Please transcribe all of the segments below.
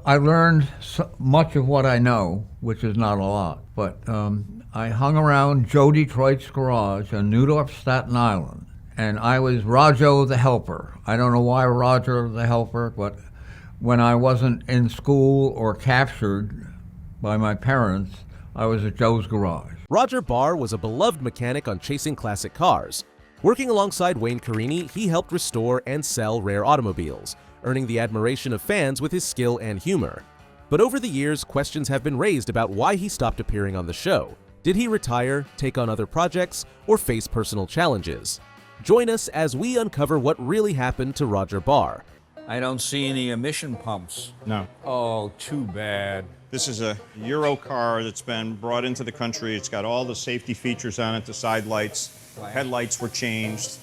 I learned much of what I know, which is not a lot. But I hung around Joe Detroit's garage on Newdorf, Staten Island, and I was Roger the helper. I don't know why Roger the helper, but when I wasn't in school or captured by my parents, I was at Joe's garage. Roger Barr was a beloved mechanic on chasing classic cars. Working alongside Wayne Carini, he helped restore and sell rare automobiles, earning the admiration of fans with his skill and humor. But over the years, questions have been raised about why he stopped appearing on the show. Did he retire, take on other projects, or face personal challenges? Join us as we uncover what really happened to Roger Barr. I don't see any emission pumps. No. Oh, too bad. This is a Euro car that's been brought into the country. It's got all the safety features on it, the side lights, headlights were changed.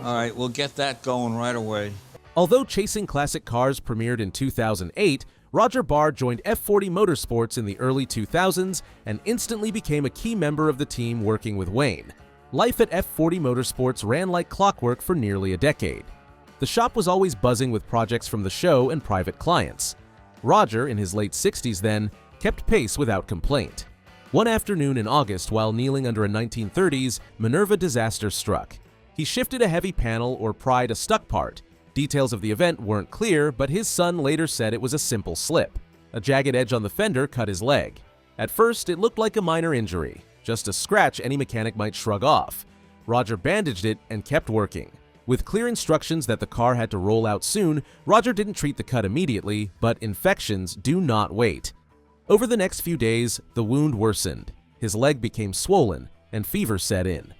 All right, we'll get that going right away. Although Chasing Classic Cars premiered in 2008, Roger Barr joined F40 Motorsports in the early 2000s and instantly became a key member of the team working with Wayne. Life at F40 Motorsports ran like clockwork for nearly a decade. The shop was always buzzing with projects from the show and private clients. Roger, in his late 60s then, kept pace without complaint. One afternoon in August, while kneeling under a 1930s Minerva disaster struck. He shifted a heavy panel or pried a stuck part. Details of the event weren't clear, but his son later said it was a simple slip. A jagged edge on the fender cut his leg. At first, it looked like a minor injury, just a scratch any mechanic might shrug off. Roger bandaged it and kept working. With clear instructions that the car had to roll out soon, Roger didn't treat the cut immediately, but infections do not wait. Over the next few days, the wound worsened. His leg became swollen, and fever set in.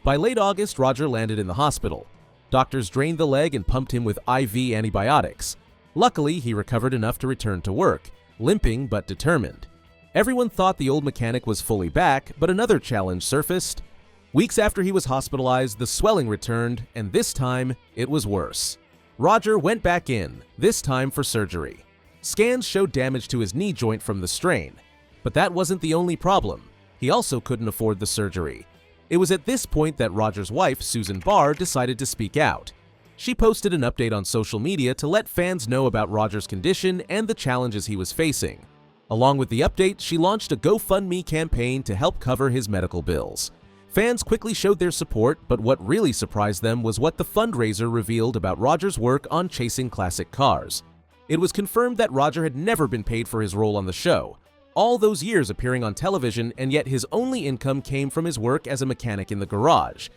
By late August, Roger landed in the hospital. Doctors drained the leg and pumped him with IV antibiotics. Luckily, he recovered enough to return to work, limping but determined. Everyone thought the old mechanic was fully back, but another challenge surfaced. Weeks after he was hospitalized, the swelling returned, and this time, it was worse. Roger went back in, this time for surgery. Scans showed damage to his knee joint from the strain. But that wasn't the only problem. He also couldn't afford the surgery. It was at this point that Roger's wife, Susan Barr, decided to speak out. She posted an update on social media to let fans know about Roger's condition and the challenges he was facing. Along with the update, she launched a GoFundMe campaign to help cover his medical bills. Fans quickly showed their support, but what really surprised them was what the fundraiser revealed about Roger's work on chasing classic cars. It was confirmed that Roger had never been paid for his role on the show. All those years appearing on television, and yet his only income came from his work as a mechanic in the garage.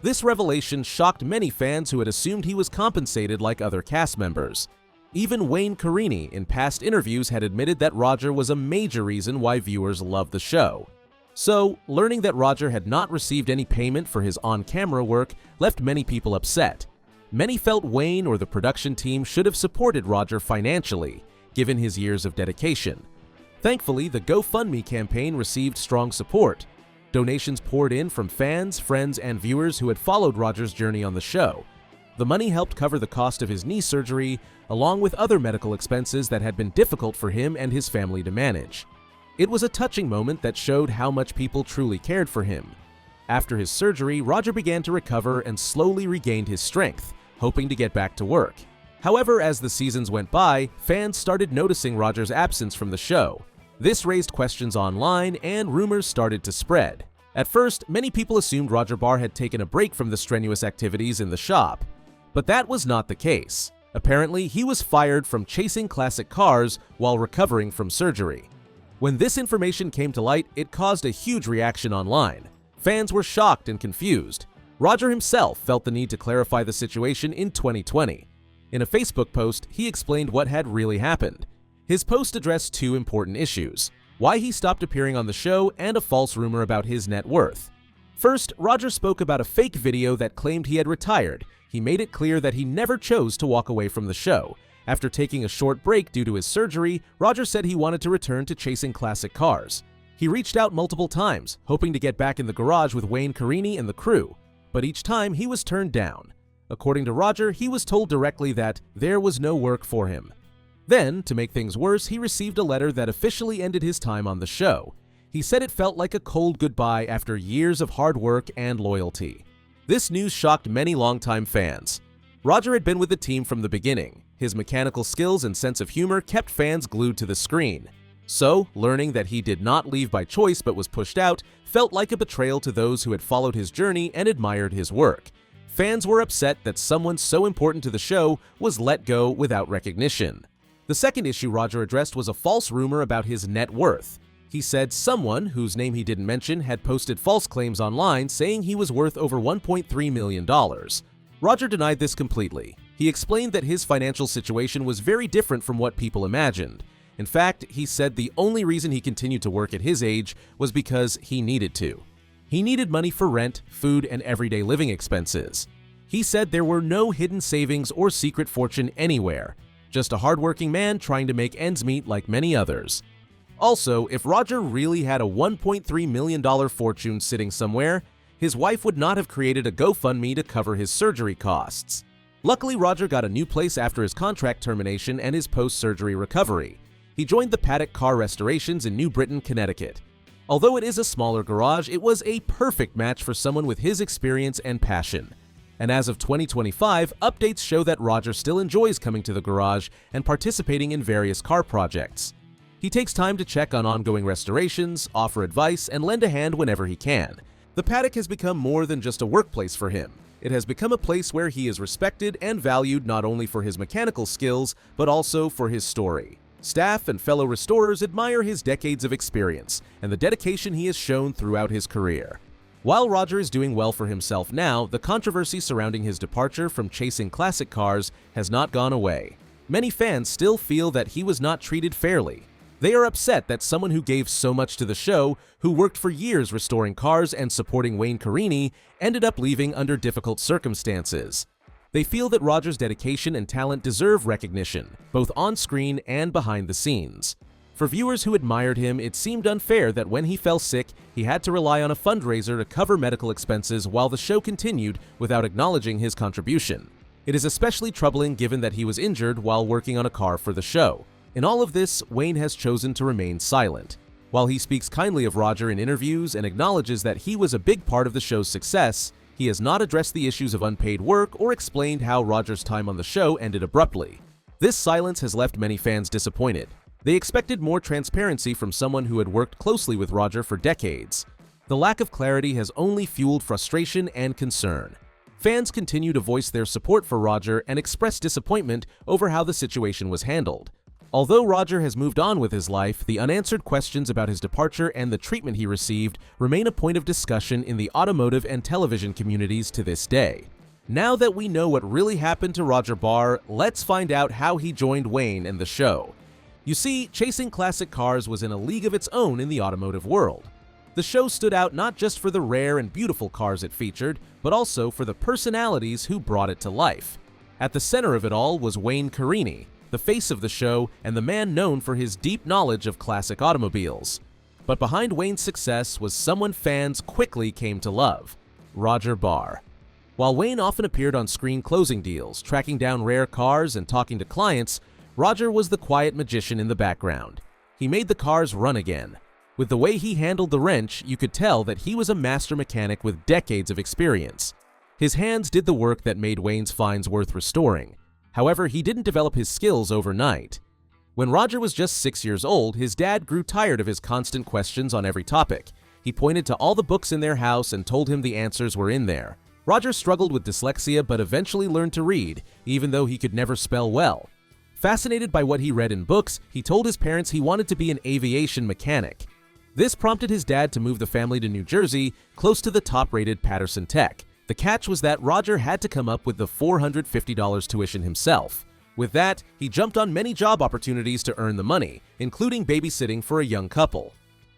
This revelation shocked many fans who had assumed he was compensated like other cast members. Even Wayne Carini, in past interviews, had admitted that Roger was a major reason why viewers loved the show. So, learning that Roger had not received any payment for his on-camera work left many people upset. Many felt Wayne or the production team should have supported Roger financially, given his years of dedication. Thankfully, the GoFundMe campaign received strong support. Donations poured in from fans, friends, and viewers who had followed Roger's journey on the show. The money helped cover the cost of his knee surgery, along with other medical expenses that had been difficult for him and his family to manage. It was a touching moment that showed how much people truly cared for him. After his surgery, Roger began to recover and slowly regained his strength, hoping to get back to work. However, as the seasons went by, fans started noticing Roger's absence from the show. This raised questions online, and rumors started to spread. At first, many people assumed Roger Barr had taken a break from the strenuous activities in the shop. But that was not the case. Apparently, he was fired from chasing classic cars while recovering from surgery. When this information came to light, it caused a huge reaction online. Fans were shocked and confused. Roger himself felt the need to clarify the situation in 2020. In a Facebook post, he explained what had really happened. His post addressed two important issues: why he stopped appearing on the show and a false rumor about his net worth. First, Roger spoke about a fake video that claimed he had retired. He made it clear that he never chose to walk away from the show. After taking a short break due to his surgery, Roger said he wanted to return to chasing classic cars. He reached out multiple times, hoping to get back in the garage with Wayne Carini and the crew, but each time he was turned down. According to Roger, he was told directly that there was no work for him. Then, to make things worse, he received a letter that officially ended his time on the show. He said it felt like a cold goodbye after years of hard work and loyalty. This news shocked many longtime fans. Roger had been with the team from the beginning. His mechanical skills and sense of humor kept fans glued to the screen. So, learning that he did not leave by choice but was pushed out felt like a betrayal to those who had followed his journey and admired his work. Fans were upset that someone so important to the show was let go without recognition. The second issue Roger addressed was a false rumor about his net worth. He said someone, whose name he didn't mention, had posted false claims online saying he was worth over $1.3 million. Roger denied this completely. He explained that his financial situation was very different from what people imagined. In fact, he said the only reason he continued to work at his age was because he needed to. He needed money for rent, food, and everyday living expenses. He said there were no hidden savings or secret fortune anywhere, just a hardworking man trying to make ends meet like many others. Also, if Roger really had a $1.3 million fortune sitting somewhere, his wife would not have created a GoFundMe to cover his surgery costs. Luckily, Roger got a new place after his contract termination and his post-surgery recovery. He joined the Paddock Car Restorations in New Britain, Connecticut. Although it is a smaller garage, it was a perfect match for someone with his experience and passion. And as of 2025, updates show that Roger still enjoys coming to the garage and participating in various car projects. He takes time to check on ongoing restorations, offer advice, and lend a hand whenever he can. The paddock has become more than just a workplace for him. It has become a place where he is respected and valued not only for his mechanical skills, but also for his story. Staff and fellow restorers admire his decades of experience and the dedication he has shown throughout his career. While Roger is doing well for himself now, the controversy surrounding his departure from chasing classic cars has not gone away. Many fans still feel that he was not treated fairly. They are upset that someone who gave so much to the show, who worked for years restoring cars and supporting Wayne Carini, ended up leaving under difficult circumstances. They feel that Roger's dedication and talent deserve recognition, both on screen and behind the scenes. For viewers who admired him, it seemed unfair that when he fell sick, he had to rely on a fundraiser to cover medical expenses while the show continued without acknowledging his contribution. It is especially troubling given that he was injured while working on a car for the show. In all of this, Wayne has chosen to remain silent. While he speaks kindly of Roger in interviews and acknowledges that he was a big part of the show's success, he has not addressed the issues of unpaid work or explained how Roger's time on the show ended abruptly. This silence has left many fans disappointed. They expected more transparency from someone who had worked closely with Roger for decades. The lack of clarity has only fueled frustration and concern. Fans continue to voice their support for Roger and express disappointment over how the situation was handled. Although Roger has moved on with his life, the unanswered questions about his departure and the treatment he received remain a point of discussion in the automotive and television communities to this day. Now that we know what really happened to Roger Barr, let's find out how he joined Wayne and the show. You see, chasing classic cars was in a league of its own in the automotive world. The show stood out not just for the rare and beautiful cars it featured, but also for the personalities who brought it to life. At the center of it all was Wayne Carini, the face of the show and the man known for his deep knowledge of classic automobiles. But behind Wayne's success was someone fans quickly came to love: Roger Barr. While Wayne often appeared on screen closing deals, tracking down rare cars and talking to clients, Roger was the quiet magician in the background. He made the cars run again. With the way he handled the wrench, you could tell that he was a master mechanic with decades of experience. His hands did the work that made Wayne's finds worth restoring. However, he didn't develop his skills overnight. When Roger was just 6 years old, his dad grew tired of his constant questions on every topic. He pointed to all the books in their house and told him the answers were in there. Roger struggled with dyslexia but eventually learned to read, even though he could never spell well. Fascinated by what he read in books, he told his parents he wanted to be an aviation mechanic. This prompted his dad to move the family to New Jersey, close to the top-rated Patterson Tech. The catch was that Roger had to come up with the $450 tuition himself. With that, he jumped on many job opportunities to earn the money, including babysitting for a young couple.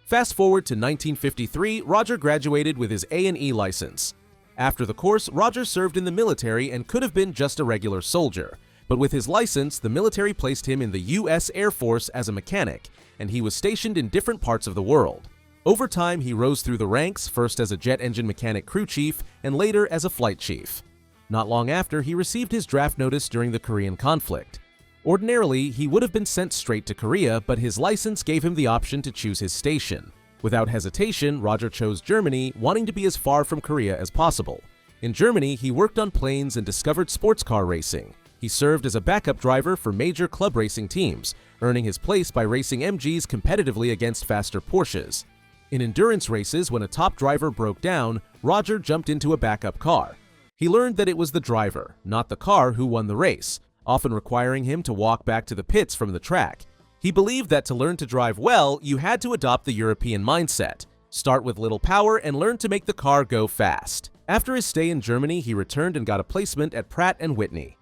Fast forward to 1953, Roger graduated with his A&E license. After the course, Roger served in the military and could have been just a regular soldier. But with his license, the military placed him in the U.S. Air Force as a mechanic, and he was stationed in different parts of the world. Over time, he rose through the ranks, first as a jet engine mechanic crew chief, and later as a flight chief. Not long after, he received his draft notice during the Korean conflict. Ordinarily, he would have been sent straight to Korea, but his license gave him the option to choose his station. Without hesitation, Roger chose Germany, wanting to be as far from Korea as possible. In Germany, he worked on planes and discovered sports car racing. He served as a backup driver for major club racing teams, earning his place by racing MGs competitively against faster Porsches. In endurance races, when a top driver broke down, Roger jumped into a backup car. He learned that it was the driver, not the car, who won the race, often requiring him to walk back to the pits from the track. He believed that to learn to drive well, you had to adopt the European mindset. Start with little power and learn to make the car go fast. After his stay in Germany, he returned and got a placement at Pratt & Whitney.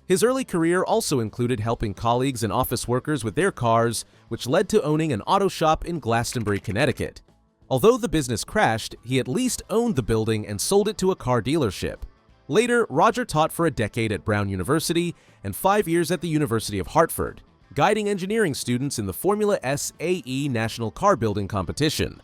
His early career also included helping colleagues and office workers with their cars, which led to owning an auto shop in Glastonbury, Connecticut. Although the business crashed, he at least owned the building and sold it to a car dealership. Later, Roger taught for a decade at Brown University and 5 years at the University of Hartford, guiding engineering students in the Formula SAE National Car Building Competition.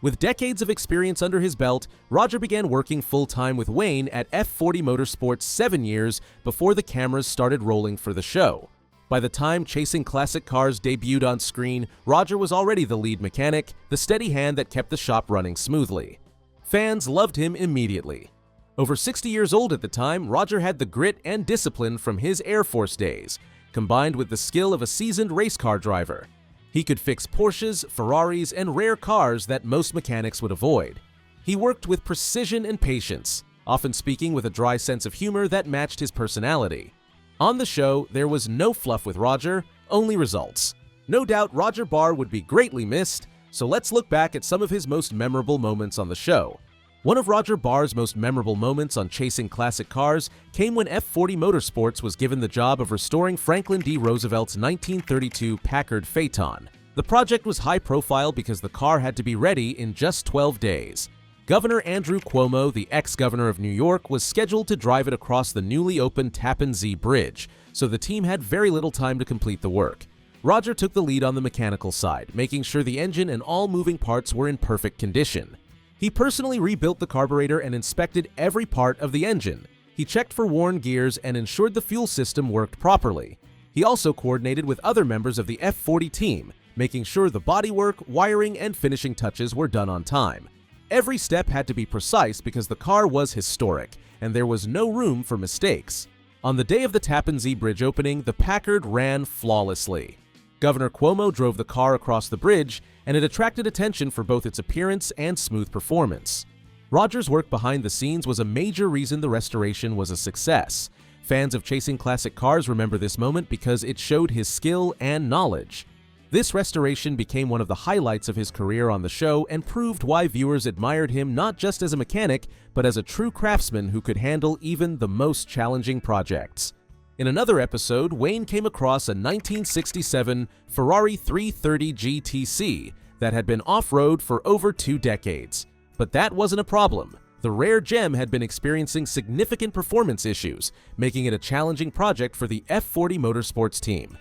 With decades of experience under his belt, Roger began working full-time with Wayne at F40 Motorsports 7 years before the cameras started rolling for the show. By the time Chasing Classic Cars debuted on screen, Roger was already the lead mechanic, the steady hand that kept the shop running smoothly. Fans loved him immediately. Over 60 years old at the time, Roger had the grit and discipline from his Air Force days, combined with the skill of a seasoned race car driver. He could fix Porsches, Ferraris, and rare cars that most mechanics would avoid. He worked with precision and patience, often speaking with a dry sense of humor that matched his personality. On the show, there was no fluff with Roger, only results. No doubt Roger Barr would be greatly missed, so let's look back at some of his most memorable moments on the show. One of Roger Barr's most memorable moments on Chasing Classic Cars came when F40 Motorsports was given the job of restoring Franklin D. Roosevelt's 1932 Packard Phaeton. The project was high profile because the car had to be ready in just 12 days. Governor Andrew Cuomo, the ex-governor of New York, was scheduled to drive it across the newly opened Tappan Zee Bridge, so the team had very little time to complete the work. Roger took the lead on the mechanical side, making sure the engine and all moving parts were in perfect condition. He personally rebuilt the carburetor and inspected every part of the engine. He checked for worn gears and ensured the fuel system worked properly. He also coordinated with other members of the F40 team, making sure the bodywork, wiring, and finishing touches were done on time. Every step had to be precise because the car was historic, and there was no room for mistakes. On the day of the Tappan Zee Bridge opening, the Packard ran flawlessly. Governor Cuomo drove the car across the bridge, and it attracted attention for both its appearance and smooth performance. Roger's work behind the scenes was a major reason the restoration was a success. Fans of Chasing Classic Cars remember this moment because it showed his skill and knowledge. This restoration became one of the highlights of his career on the show and proved why viewers admired him not just as a mechanic, but as a true craftsman who could handle even the most challenging projects. In another episode, Wayne came across a 1967 Ferrari 330 GTC that had been off-road for over 2 decades. But that wasn't a problem. The rare gem had been experiencing significant performance issues, making it a challenging project for the F40 Motorsports team.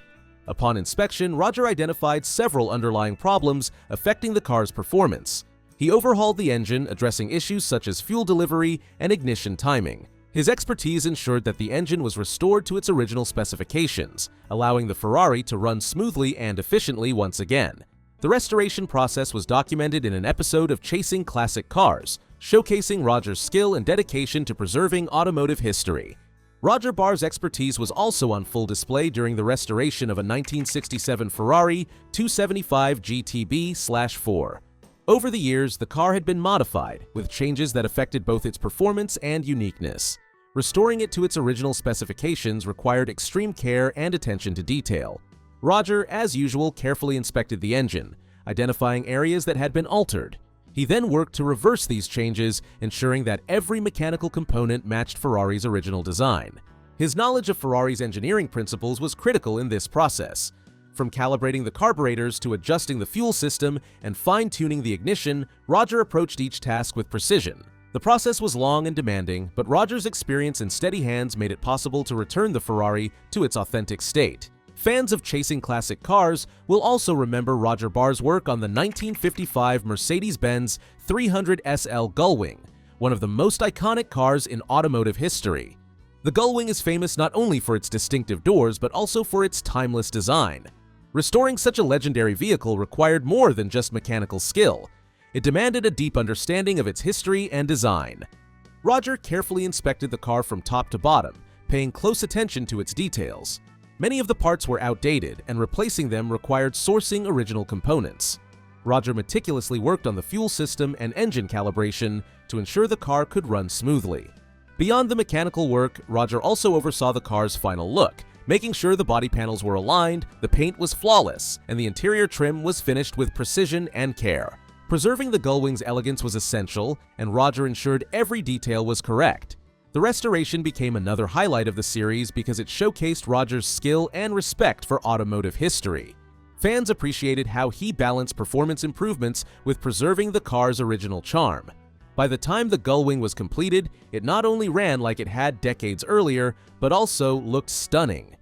Upon inspection, Roger identified several underlying problems affecting the car's performance. He overhauled the engine, addressing issues such as fuel delivery and ignition timing. His expertise ensured that the engine was restored to its original specifications, allowing the Ferrari to run smoothly and efficiently once again. The restoration process was documented in an episode of Chasing Classic Cars, showcasing Roger's skill and dedication to preserving automotive history. Roger Barr's expertise was also on full display during the restoration of a 1967 Ferrari 275 GTB/4. Over the years, the car had been modified, with changes that affected both its performance and uniqueness. Restoring it to its original specifications required extreme care and attention to detail. Roger, as usual, carefully inspected the engine, identifying areas that had been altered. He then worked to reverse these changes, ensuring that every mechanical component matched Ferrari's original design. His knowledge of Ferrari's engineering principles was critical in this process. From calibrating the carburetors to adjusting the fuel system and fine-tuning the ignition, Roger approached each task with precision. The process was long and demanding, but Roger's experience and steady hands made it possible to return the Ferrari to its authentic state. Fans of Chasing Classic Cars will also remember Roger Barr's work on the 1955 Mercedes-Benz 300 SL Gullwing, one of the most iconic cars in automotive history. The Gullwing is famous not only for its distinctive doors, but also for its timeless design. Restoring such a legendary vehicle required more than just mechanical skill. It demanded a deep understanding of its history and design. Roger carefully inspected the car from top to bottom, paying close attention to its details. Many of the parts were outdated, and replacing them required sourcing original components. Roger meticulously worked on the fuel system and engine calibration to ensure the car could run smoothly. Beyond the mechanical work, Roger also oversaw the car's final look, making sure the body panels were aligned, the paint was flawless, and the interior trim was finished with precision and care. Preserving the gullwing's elegance was essential, and Roger ensured every detail was correct. The restoration became another highlight of the series because it showcased Roger's skill and respect for automotive history. Fans appreciated how he balanced performance improvements with preserving the car's original charm. By the time the gullwing was completed, it not only ran like it had decades earlier, but also looked stunning.